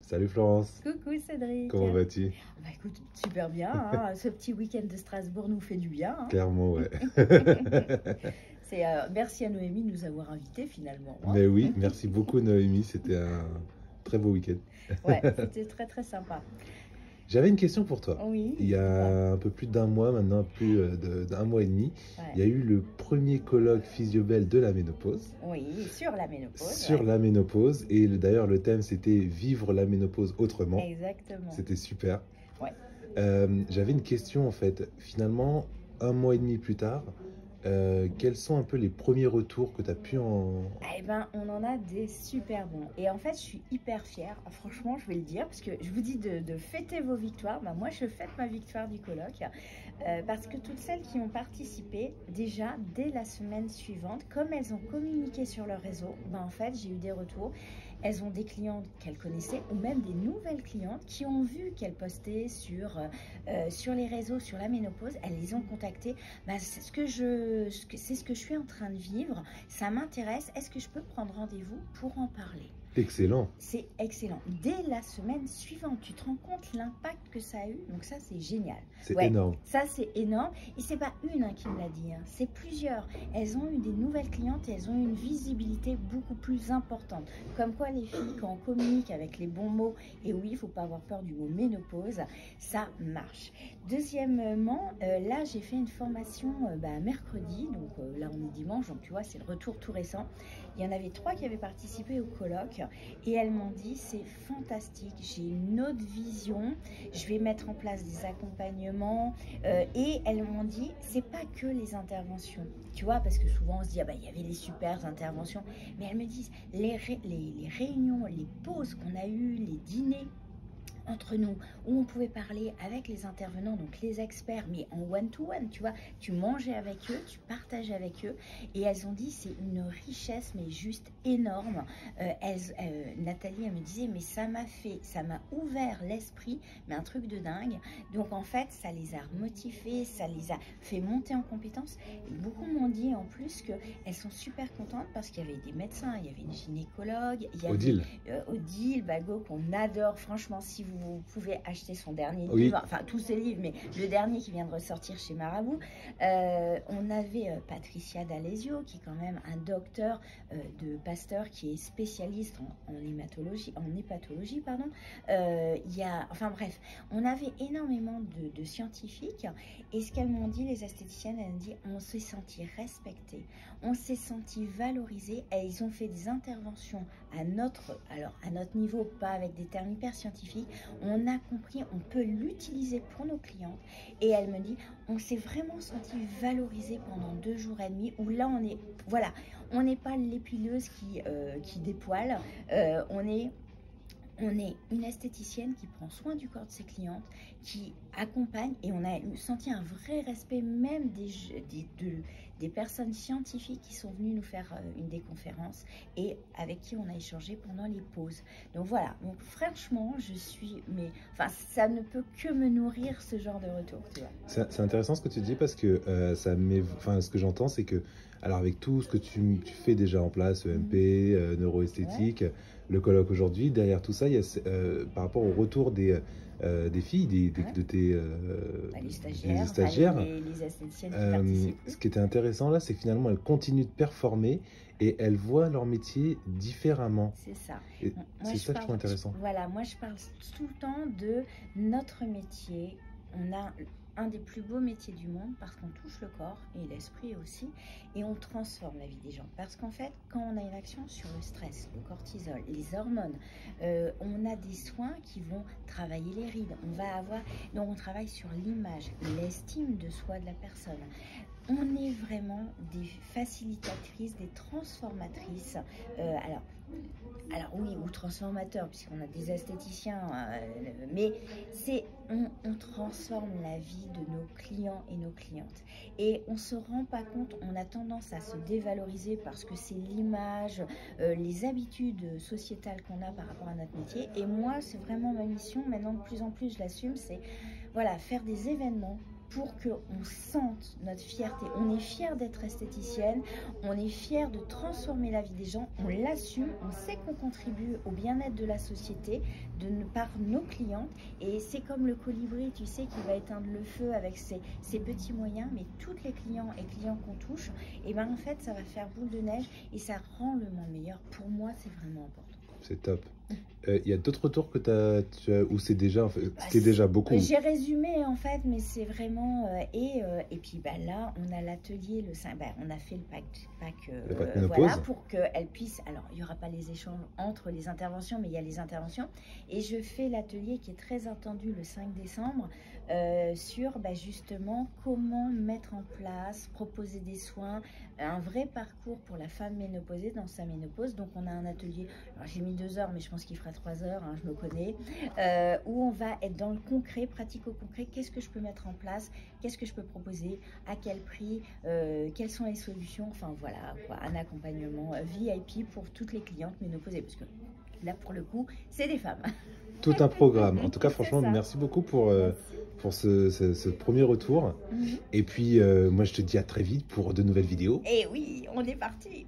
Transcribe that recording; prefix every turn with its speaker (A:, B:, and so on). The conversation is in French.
A: Salut Florence,
B: Coucou Cédric.
A: comment vas-tu?
B: Bah écoute, super bien, hein. Ce petit week-end de Strasbourg nous fait du bien, hein.
A: Clairement, ouais.
B: Merci à Noémie de nous avoir invités finalement, hein.
A: Mais oui, merci beaucoup Noémie, c'était un très beau week-end.
B: Ouais, c'était très très sympa.
A: J'avais une question pour toi.
B: Oui,
A: Il y
B: dis-moi.
A: a un peu plus d'un mois, maintenant plus d'un mois et demi, il
B: Ouais.
A: y a eu le premier colloque Physiobel de la ménopause,
B: Oui, sur la ménopause,
A: sur
B: ouais.
A: la ménopause, et d'ailleurs le thème c'était Vivre la ménopause autrement.
B: Exactement.
A: C'était super.
B: Ouais.
A: J'avais une question en fait. Finalement, un mois et demi plus tard, quels sont un peu les premiers retours que tu as pu en...
B: Eh ben, on en a des super bons. Et en fait, je suis hyper fière. Ah, franchement, je vais le dire, parce que je vous dis de fêter vos victoires. Ben, moi, je fête ma victoire du colloque. Parce que toutes celles qui ont participé, déjà, dès la semaine suivante, comme elles ont communiqué sur leur réseau, ben, en fait, j'ai eu des retours. Elles ont des clientes qu'elles connaissaient, ou même des nouvelles clientes qui ont vu qu'elles postaient sur les réseaux, sur la ménopause. Elles les ont contactées. Ben, c'est ce que je suis en train de vivre. Ça m'intéresse. Est-ce que je peux prendre rendez-vous pour en parler?
A: Excellent.
B: C'est excellent. Dès la semaine suivante, tu te rends compte l'impact que ça a eu. Donc ça, c'est génial.
A: C'est
B: Ouais,
A: énorme.
B: ça, c'est énorme. Et c'est pas une hein, qui me l'a dit, hein. C'est plusieurs. Elles ont eu des nouvelles clientes et elles ont eu une visibilité beaucoup plus importante. Comme quoi, les filles, quand on communique avec les bons mots, et oui, il faut pas avoir peur du mot ménopause, ça marche. Deuxièmement, là, j'ai fait une formation mercredi. Donc là, on est dimanche. Donc tu vois, c'est le retour tout récent. Il y en avait 3 qui avaient participé au colloque et elles m'ont dit c'est fantastique, j'ai une autre vision, je vais mettre en place des accompagnements et elles m'ont dit c'est pas que les interventions, tu vois, parce que souvent on se dit ah bah il y avait les super interventions, mais elles me disent les réunions, les pauses qu'on a eues, les dîners entre nous, où on pouvait parler avec les intervenants, donc les experts, mais en one-to-one, tu vois, tu mangeais avec eux, tu partageais avec eux, et elles ont dit c'est une richesse, mais juste énorme. Nathalie, elle me disait, mais ça m'a ouvert l'esprit, mais un truc de dingue. Donc en fait, ça les a motivées, ça les a fait monter en compétences. Et beaucoup m'ont dit en plus qu'elles sont super contentes parce qu'il y avait des médecins, il y avait une gynécologue, il y avait
A: Odile.
B: Odile Bagot qu'on adore, franchement, si vous pouvez acheter son dernier
A: Oui.
B: livre, enfin tous ses livres, mais le dernier qui vient de ressortir chez Marabout. On avait Patricia D'Alesio, qui est quand même un docteur de Pasteur, qui est spécialiste en hépatologie, pardon. Enfin bref, on avait énormément de scientifiques, et ce qu'elles m'ont dit, les esthéticiennes, elles m'ont dit, on s'est senti respecté, on s'est senti valorisé, et ils ont fait des interventions à notre niveau, pas avec des termes hyper scientifiques. On a compris, on peut l'utiliser pour nos clientes. Et elle me dit, on s'est vraiment senti valorisé pendant 2 jours et demi, où là on est, voilà, on n'est pas l'épileuse qui dépoile, on est une esthéticienne qui prend soin du corps de ses clientes, qui accompagne, et on a senti un vrai respect même des personnes scientifiques qui sont venues nous faire des conférences et avec qui on a échangé pendant les pauses. Donc voilà, donc franchement, ça ne peut que me nourrir ce genre de retour, tu vois.
A: C'est intéressant ce que tu dis parce que ce que j'entends, c'est que, alors avec tout ce que tu fais déjà en place, EMP, neuroesthétique,
B: Ouais.
A: le colloque aujourd'hui, derrière tout ça, il y a, par rapport au retour des filles,
B: Ouais.
A: de tes
B: Les
A: des
B: stagiaires,
A: stagiaires,
B: les esthéticiennes qui participent.
A: ce qui était intéressant là, c'est que finalement, elles continuent de performer et elles voient leur métier différemment.
B: C'est ça.
A: Et
B: Moi,
A: c'est ça que je trouve intéressant.
B: Voilà, moi je parle tout le temps de notre métier. On a un des plus beaux métiers du monde parce qu'on touche le corps et l'esprit aussi, et on transforme la vie des gens. Parce qu'en fait, quand on a une action sur le stress, le cortisol, les hormones, on a des soins qui vont travailler les rides. Donc on travaille sur l'image, l'estime de soi de la personne. On est vraiment des facilitatrices, des transformatrices. Alors oui, ou transformateurs, puisqu'on a des esthéticiens, mais on transforme la vie de nos clients et nos clientes. Et on ne se rend pas compte, on a tendance à se dévaloriser parce que c'est l'image, les habitudes sociétales qu'on a par rapport à notre métier. Et moi, c'est vraiment ma mission, maintenant de plus en plus je l'assume, c'est voilà, faire des événements pour qu'on sente notre fierté. On est fier d'être esthéticienne, on est fier de transformer la vie des gens, on l'assume, on sait qu'on contribue au bien-être de la société par nos clientes. Et c'est comme le colibri, tu sais, qui va éteindre le feu avec ses petits moyens, mais toutes les clients et clients qu'on touche, et ben en fait, ça va faire boule de neige et ça rend le monde meilleur. Pour moi, c'est vraiment important.
A: C'est top. Il y a d'autres retours que tu as ou c'est déjà, en fait, c'était déjà beaucoup?
B: J'ai résumé en fait, mais c'est vraiment et puis bah, là on a l'atelier le 5, bah, on a fait le pack voilà, pour qu'elle puisse. Alors il n'y aura pas les échanges entre les interventions, mais il y a les interventions et je fais l'atelier qui est très attendu le 5 décembre sur bah, justement comment mettre en place, proposer des soins, un vrai parcours pour la femme ménopausée dans sa ménopause. Donc on a un atelier, alors j'ai mis 2 heures mais je pense qu'il fera 3 heures, hein, je me connais, où on va être dans le concret, pratico-concret. Qu'est-ce que je peux mettre en place? Qu'est-ce que je peux proposer? À quel prix? Quelles sont les solutions? Enfin voilà, quoi, un accompagnement VIP pour toutes les clientes ménopausées, parce que là pour le coup, c'est des femmes.
A: Tout un programme. En tout cas, franchement, merci beaucoup pour ce premier retour. Et puis, moi, je te dis à très vite pour de nouvelles vidéos.
B: Et oui, on est parti.